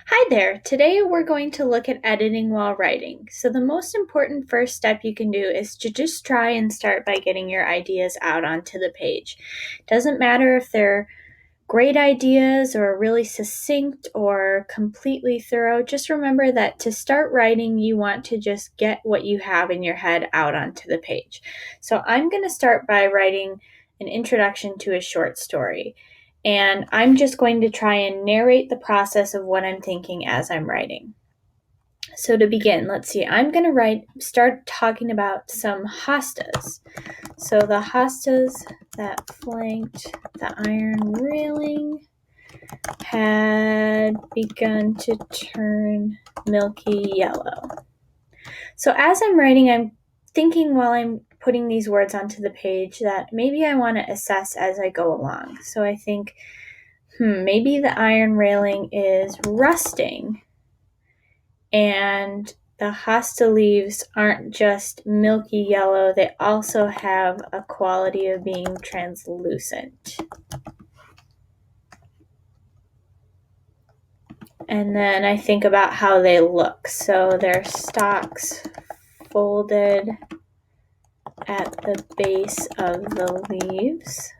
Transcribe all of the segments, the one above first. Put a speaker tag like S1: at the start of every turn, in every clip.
S1: Hi there. Today we're going to look at editing while writing. So, the most important first step you can do is to just try and start by getting your ideas out onto the page. Doesn't matter if they're great ideas or really succinct or completely thorough. Just remember that to start writing, you want to just get what you have in your head out onto the page. So, I'm going to start by writing an introduction to a short story. And I'm just going to try and narrate the process of what I'm thinking as I'm writing. So to begin, let's see, I'm going to start talking about some hostas. So the hostas that flanked the iron railing had begun to turn milky yellow. So as I'm writing, I'm thinking while I'm putting these words onto the page that maybe I want to assess as I go along. So I think, maybe the iron railing is rusting and the hosta leaves aren't just milky yellow, they also have a quality of being translucent. And then I think about how they look. So their stalks folded at the base of the leaves.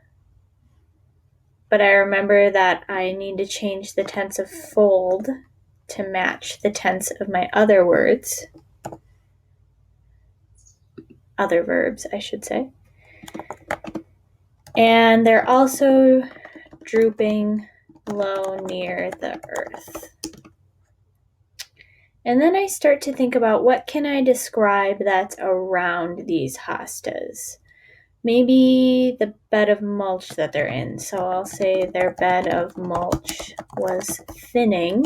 S1: But I remember that I need to change the tense of fold to match the tense of my other words. Other verbs, I should say. And they're also drooping low near the earth. And then I start to think about what can I describe that's around these hostas. Maybe the bed of mulch that they're in. So I'll say their bed of mulch was thinning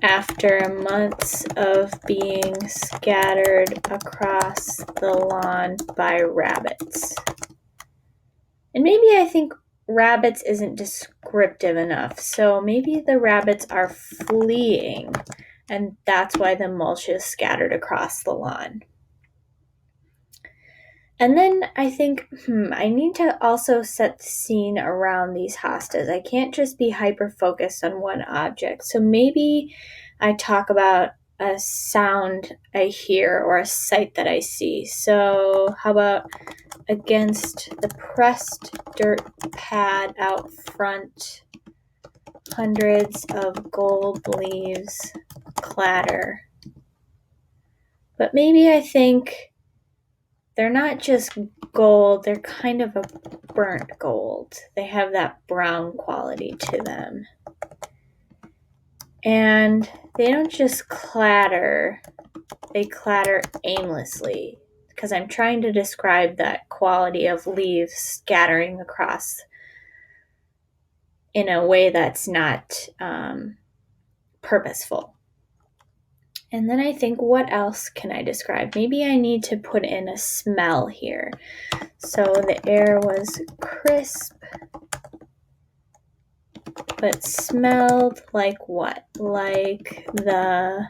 S1: after months of being scattered across the lawn by rabbits. And maybe I think rabbits isn't descriptive enough, so maybe the rabbits are fleeing, and that's why the mulch is scattered across the lawn. And then I think, I need to also set the scene around these hostas. I can't just be hyper focused on one object. So maybe I talk about a sound I hear or a sight that I see. So, how about against the pressed dirt pad out front, hundreds of gold leaves clatter. But maybe I think they're not just gold, they're kind of a burnt gold. They have that brown quality to them. And they don't just clatter, they clatter aimlessly, because I'm trying to describe that quality of leaves scattering across in a way that's not purposeful. And then I think, what else can I describe? Maybe I need to put in a smell here. So the air was crisp, but smelled like what? Like the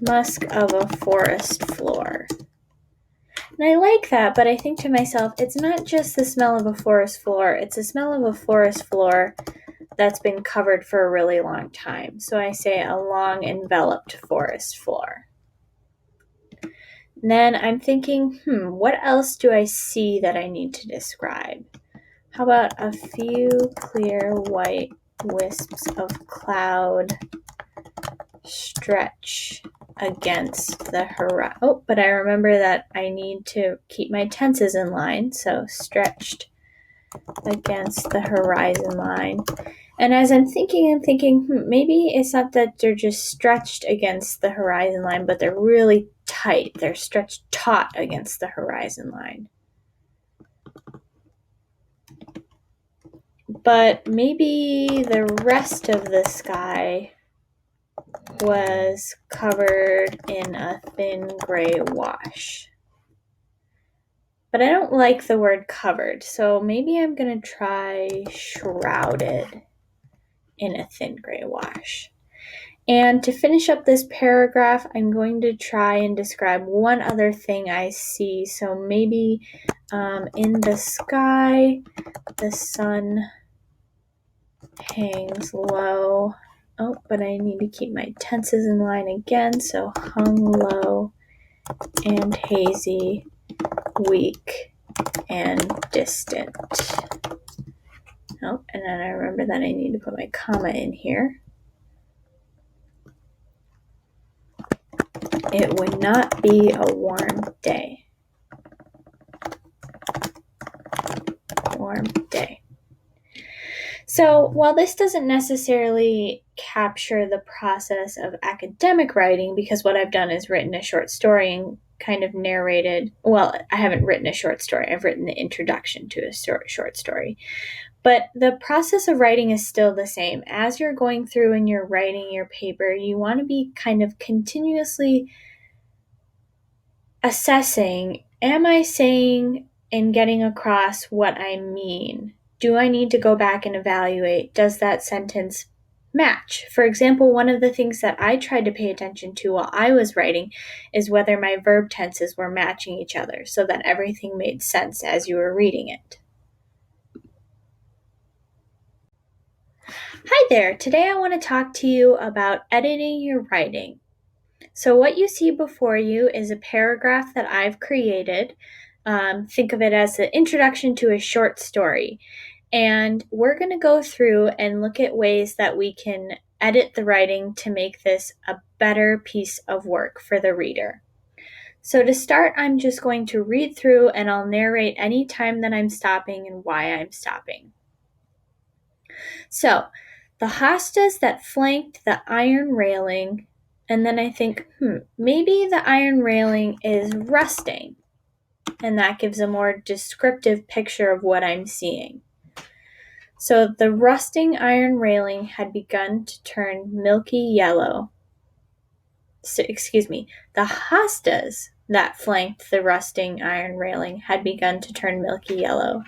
S1: musk of a forest floor. And I like that, but I think to myself, it's not just the smell of a forest floor, it's the smell of a forest floor that's been covered for a really long time. So I say a long enveloped forest floor. And then I'm thinking, what else do I see that I need to describe? How about a few clear white wisps of cloud stretch against the horizon? Oh, but I remember that I need to keep my tenses in line. So stretched against the horizon line. And as I'm thinking, maybe it's not that they're just stretched against the horizon line, but they're really tight. They're stretched taut against the horizon line. But maybe the rest of the sky was covered in a thin gray wash. But I don't like the word covered, so maybe I'm going to try shrouded in a thin gray wash. And to finish up this paragraph, I'm going to try and describe one other thing I see. So maybe in the sky, the sun hangs low. Oh, but I need to keep my tenses in line again. So hung low and hazy, weak and distant. Oh, and then I remember that I need to put my comma in here. It would not be a warm day. Warm day. So while this doesn't necessarily capture the process of academic writing, because what I've done is written a short story and kind of narrated, well, I haven't written a short story, I've written the introduction to a short story. But the process of writing is still the same. As you're going through and you're writing your paper, you want to be kind of continuously assessing, am I saying and getting across what I mean? Do I need to go back and evaluate? Does that sentence match? For example, one of the things that I tried to pay attention to while I was writing is whether my verb tenses were matching each other so that everything made sense as you were reading it. Hi there. Today I want to talk to you about editing your writing. So what you see before you is a paragraph that I've created. Think of it as the introduction to a short story. And we're going to go through and look at ways that we can edit the writing to make this a better piece of work for the reader. So to start, I'm just going to read through and I'll narrate any time that I'm stopping and why I'm stopping. So, the hostas that flanked the iron railing, and then I think, maybe the iron railing is rusting, and that gives a more descriptive picture of what I'm seeing. So the rusting iron railing had begun to turn milky yellow. The hostas that flanked the rusting iron railing had begun to turn milky yellow.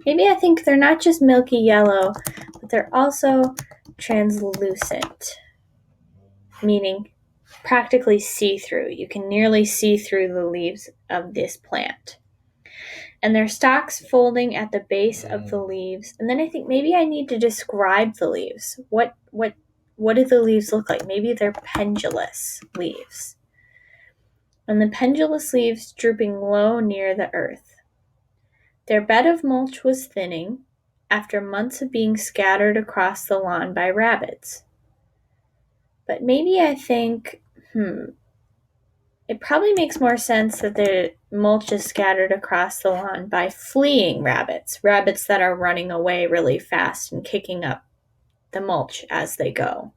S1: Maybe I think they're not just milky yellow, but they're also translucent, meaning practically see-through. You can nearly see through the leaves of this plant. And their stalks folding at the base of the leaves. And then I think maybe I need to describe the leaves. What do the leaves look like? Maybe they're pendulous leaves. And the pendulous leaves drooping low near the earth. Their bed of mulch was thinning after months of being scattered across the lawn by rabbits. But maybe I think, it probably makes more sense that the mulch is scattered across the lawn by fleeing rabbits that are running away really fast and kicking up the mulch as they go.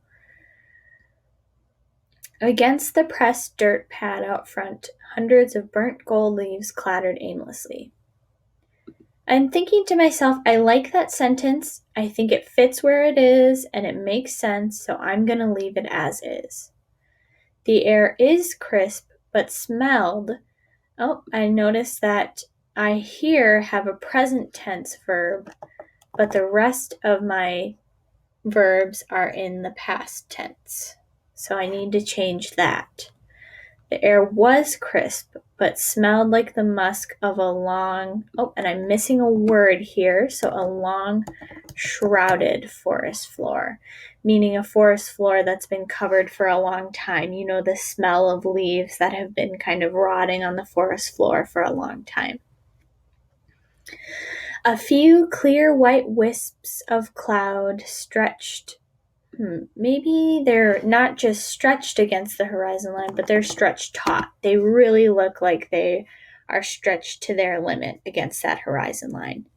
S1: Against the pressed dirt pad out front, hundreds of burnt gold leaves clattered aimlessly. I'm thinking to myself, I like that sentence. I think it fits where it is and it makes sense, so I'm going to leave it as is. The air is crisp, but smelled. Oh, I noticed that I here have a present tense verb, but the rest of my verbs are in the past tense. So I need to change that. The air was crisp, but smelled like the musk of a long, and I'm missing a word here, so a long, shrouded forest floor, meaning a forest floor that's been covered for a long time. You know, the smell of leaves that have been kind of rotting on the forest floor for a long time. A few clear white wisps of cloud stretched. Maybe they're not just stretched against the horizon line, but they're stretched taut. They really look like they are stretched to their limit against that horizon line.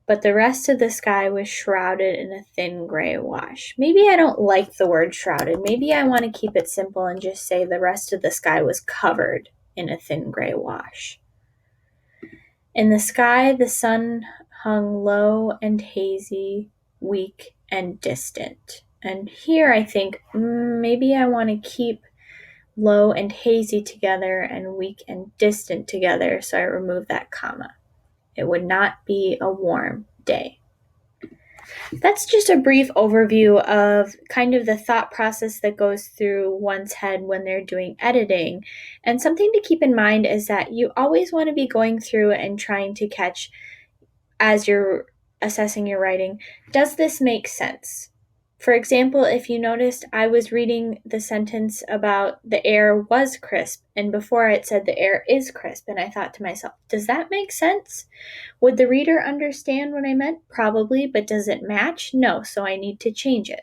S1: But the rest of the sky was shrouded in a thin gray wash. Maybe I don't like the word shrouded. Maybe I want to keep it simple and just say the rest of the sky was covered in a thin gray wash. In the sky, the sun hung low and hazy, weak and distant. And here I think maybe I want to keep low and hazy together and weak and distant together, so I remove that comma. It would not be a warm day. That's just a brief overview of kind of the thought process that goes through one's head when they're doing editing. And something to keep in mind is that you always want to be going through and trying to catch, as you're assessing your writing, does this make sense? For example, if you noticed, I was reading the sentence about the air was crisp, and before it said the air is crisp, and I thought to myself, does that make sense? Would the reader understand what I meant? Probably, but does it match? No, so I need to change it.